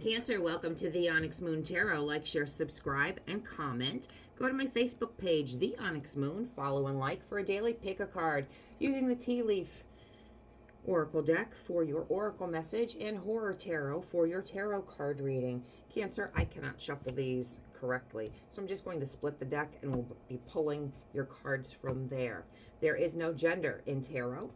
Cancer, welcome to the Onyx Moon Tarot. Like, share, subscribe, and comment. Go to my Facebook page, The Onyx Moon. Follow and like for a daily pick a card using the Tea Leaf Oracle deck for your Oracle message and Horror Tarot for your tarot card reading. Cancer, I cannot shuffle these correctly, so I'm just going to split the deck and we'll be pulling your cards from there. There is no gender in tarot.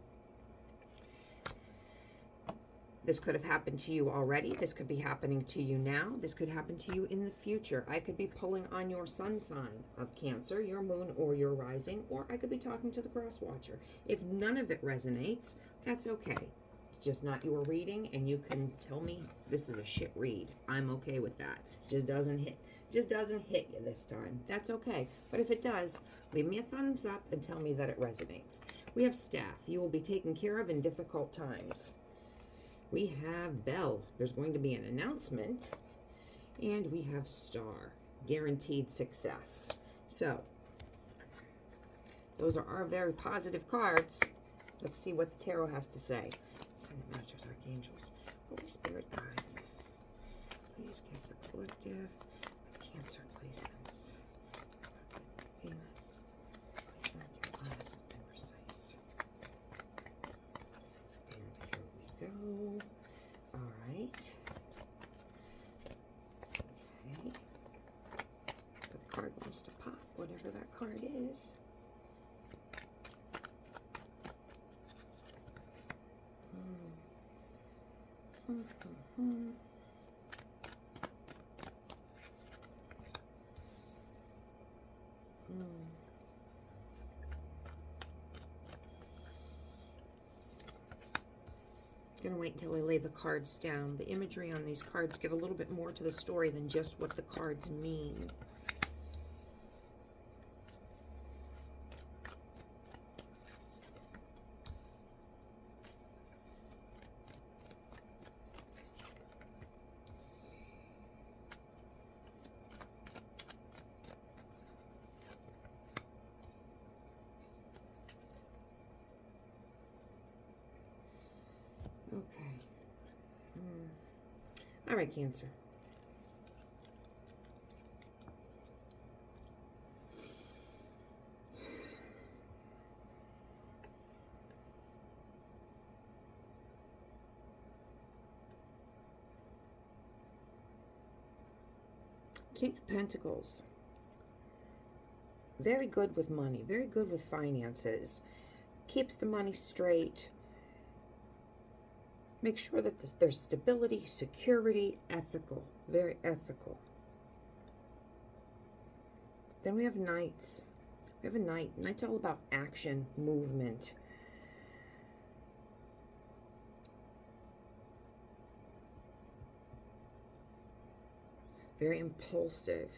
This could have happened to you already. This could be happening to you now. This could happen to you in the future. I could be pulling on your sun sign of Cancer, your moon, or your rising, or I could be talking to the cross watcher. If none of it resonates, that's okay. It's just not your reading, and you can tell me this is a shit read. I'm okay with that. Just doesn't hit you this time. That's okay. But if it does, leave me a thumbs up and tell me that it resonates. We have Staff. You will be taken care of in difficult times. We have Bell. There's going to be an announcement. And we have Star. Guaranteed success. So, those are our very positive cards. Let's see what the tarot has to say. Ascended Masters, Archangels, Holy Spirit guides. Please give the collective with Cancer placements. Venus. Please make it honest and precise. And here we go. All right. Okay. But the card wants to pop, whatever that card is. I'm going to wait until I lay the cards down. The imagery on these cards give a little bit more to the story than just what the cards mean. Okay. All right, Cancer. King of Pentacles. Very good with money, very good with finances. Keeps the money straight. Make sure that there's stability, security, ethical, very ethical. Then we have Knights. We have a Knight. Knight's all about action, movement. Very impulsive.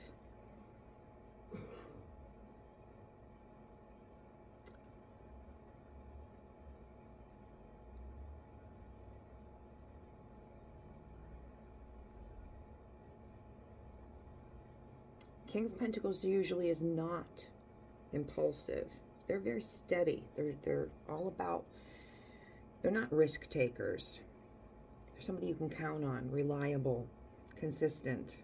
King of Pentacles usually is not impulsive. They're very steady. They're all about, they're not risk takers. They're somebody you can count on, reliable, consistent.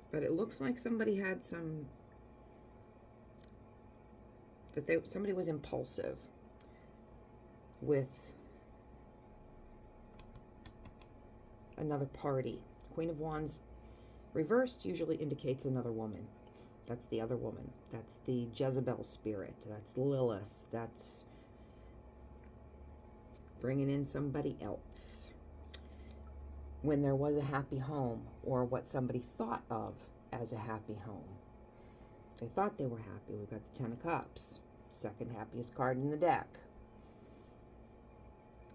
But it looks like somebody had somebody was impulsive with another party. Queen of Wands reversed usually indicates another woman. That's the other woman. That's the Jezebel spirit. That's Lilith. That's bringing in somebody else. When there was a happy home, or what somebody thought of as a happy home. They thought they were happy. We've got the Ten of Cups. Second happiest card in the deck.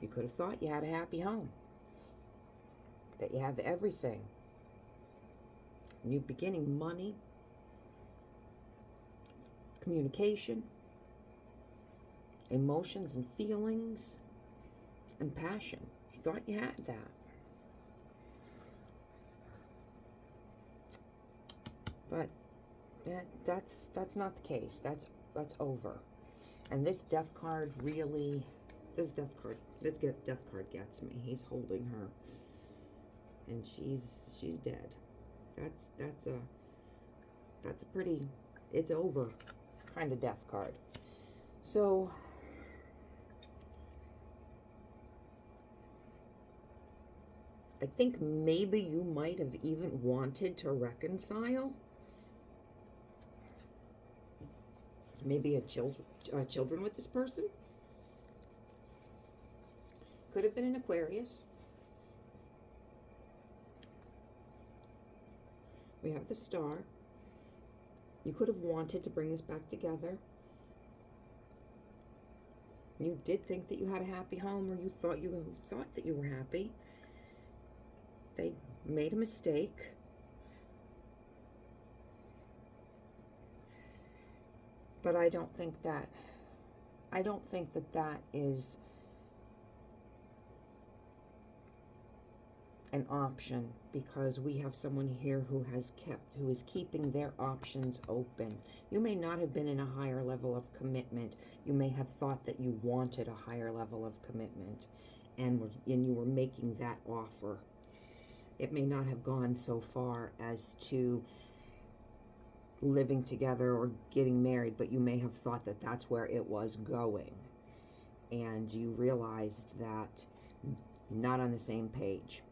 You could have thought you had a happy home. That you have everything. New beginning, money, communication, emotions and feelings, and passion. You thought you had that. But that's not the case. That's over. And this Death card really this death card gets me. He's holding her, and she's dead. That's a pretty, it's over kind of death card. So I think maybe you might have even wanted to reconcile. Maybe children with this person. Could have been an Aquarius. We have the Star. You could have wanted to bring this back together. You did think that you had a happy home, or you thought that you were happy. They made a mistake. But I don't think that that is an option, because we have someone here who is keeping their options open. You may not have been in a higher level of commitment. You may have thought that you wanted a higher level of commitment, and you were making that offer. It may not have gone so far as to living together or getting married, but you may have thought that that's where it was going. And you realized that not on the same page,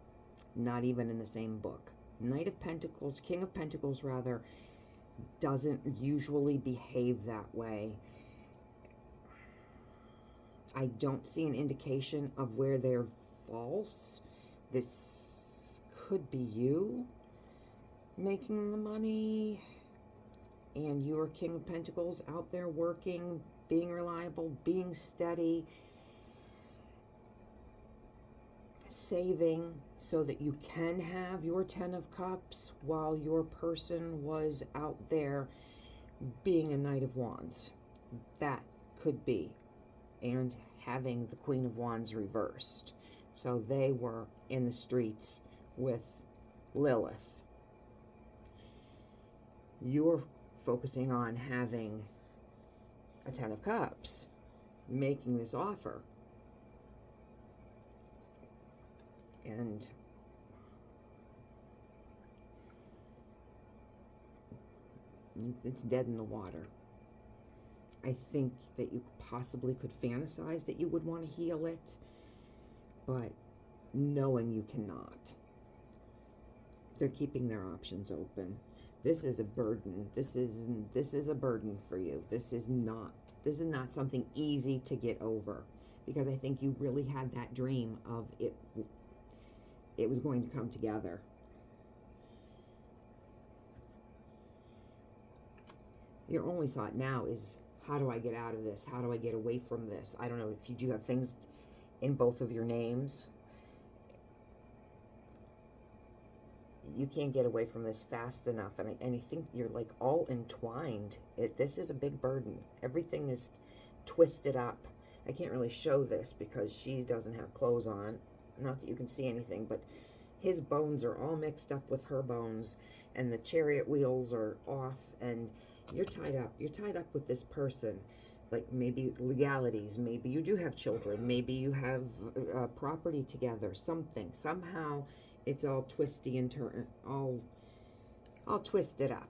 not even in the same book. Knight of Pentacles, King of Pentacles rather, doesn't usually behave that way. I don't see an indication of where they're false. This could be you making the money, and you're King of Pentacles out there working, being reliable, being steady, saving so that you can have your 10 of Cups while your person was out there being a Knight of Wands. That could be. And having the Queen of Wands reversed. So they were in the streets with Lilith. You're focusing on having a 10 of Cups, making this offer. And it's dead in the water. I think that you possibly could fantasize that you would want to heal it, but knowing you cannot. They're keeping their options open. This is a burden. This is a burden for you. This is not something easy to get over, because I think you really had that dream of it was going to come together. Your only thought now is, how do I get out of this? How do I get away from this? I don't know if you do have things in both of your names. You can't get away from this fast enough, and I think you're like all entwined. This is a big burden. Everything is twisted up. I can't really show this because she doesn't have clothes on. Not that you can see anything, but his bones are all mixed up with her bones, and the chariot wheels are off, and you're tied up. You're tied up with this person. Like maybe legalities, maybe you do have children, maybe you have property together, something. Somehow it's all twisty and all twisted up.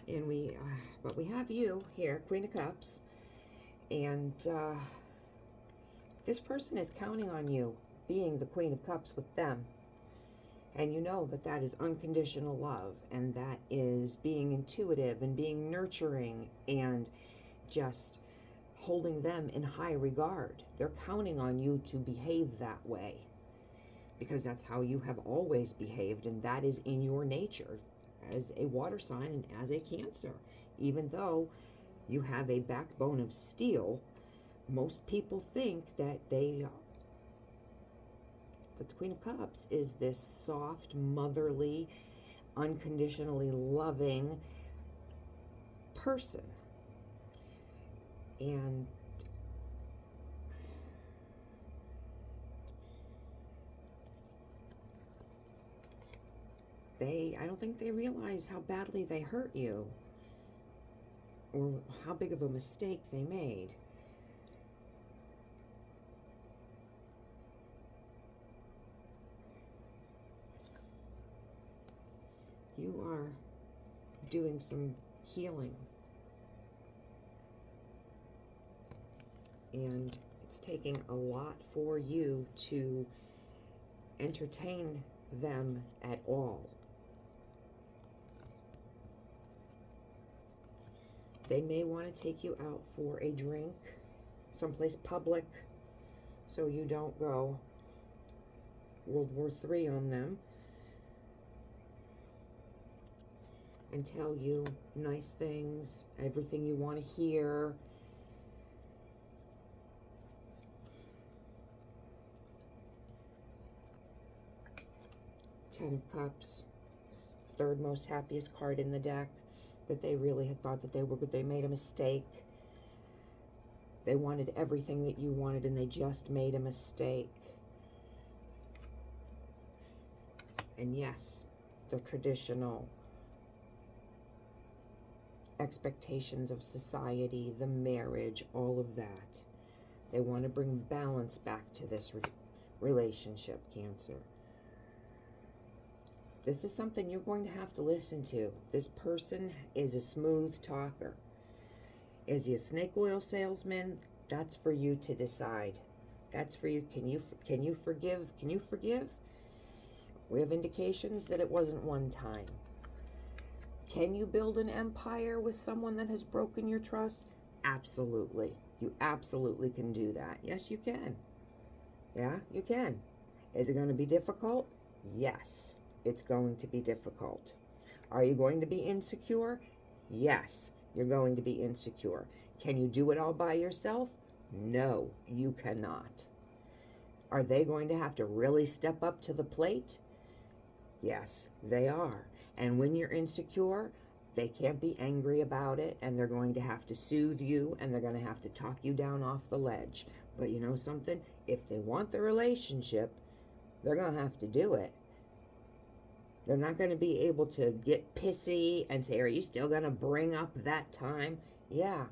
And but we have you here, Queen of Cups, and this person is counting on you being the Queen of Cups with them. And you know that that is unconditional love, and that is being intuitive and being nurturing and just holding them in high regard. They're counting on you to behave that way, because that's how you have always behaved, and that is in your nature as a water sign and as a Cancer. Even though you have a backbone of steel, most people think that the Queen of Cups is this soft, motherly, unconditionally loving person. And I don't think they realize how badly they hurt you, or how big of a mistake they made. You are doing some healing. And it's taking a lot for you to entertain them at all. They may want to take you out for a drink, someplace public, so you don't go World War III on them, and tell you nice things, everything you want to hear. Ten of Cups, third most happiest card in the deck, that they really had thought that they made a mistake. They wanted everything that you wanted and they just made a mistake. And yes, the traditional expectations of society, the marriage, all of that. They want to bring balance back to this relationship, Cancer. This is something you're going to have to listen to. This person is a smooth talker. Is he a snake oil salesman? That's for you to decide. That's for you. Can you forgive? Can you forgive? We have indications that it wasn't one time. Can you build an empire with someone that has broken your trust? Absolutely. You absolutely can do that. Yes, you can. Yeah, you can. Is it going to be difficult? Yes, it's going to be difficult. Are you going to be insecure? Yes, you're going to be insecure. Can you do it all by yourself? No, you cannot. Are they going to have to really step up to the plate? Yes, they are. And when you're insecure, they can't be angry about it, and they're going to have to soothe you, and they're going to have to talk you down off the ledge. But you know something? If they want the relationship, they're going to have to do it. They're not going to be able to get pissy and say, are you still going to bring up that time? Yeah,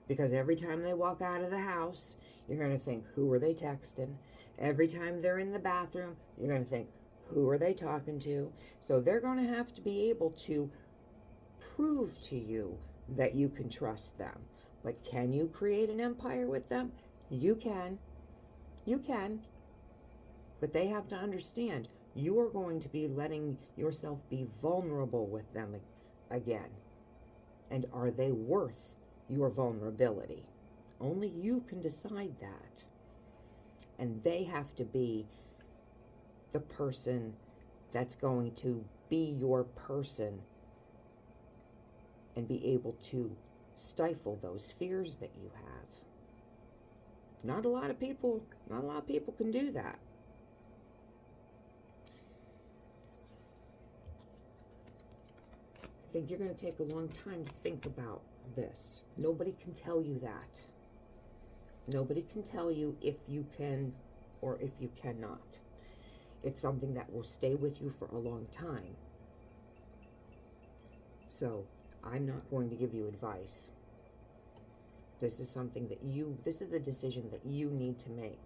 because every time they walk out of the house, you're going to think, who are they texting? Every time they're in the bathroom, you're going to think, who are they talking to? So they're going to have to be able to prove to you that you can trust them. But can you create an empire with them? You can. You can. But they have to understand, you are going to be letting yourself be vulnerable with them again. And are they worth your vulnerability? Only you can decide that. And they have to be the person that's going to be your person and be able to stifle those fears that you have. Not a lot of people can do that. I think you're going to take a long time to think about this. Nobody can tell you that. Nobody can tell you if you can or if you cannot. It's something that will stay with you for a long time. So, I'm not going to give you advice. This is something that this is a decision that you need to make.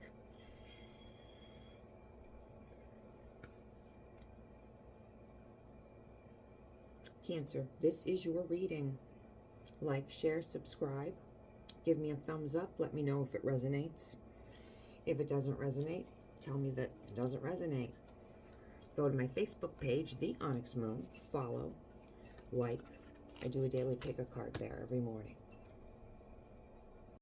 Cancer, this is your reading. Like, share, subscribe. Give me a thumbs up. Let me know if it resonates. If it doesn't resonate, tell me that it doesn't resonate. Go to my Facebook page, The Onyx Moon. Follow. Like. I do a daily pick a card there every morning.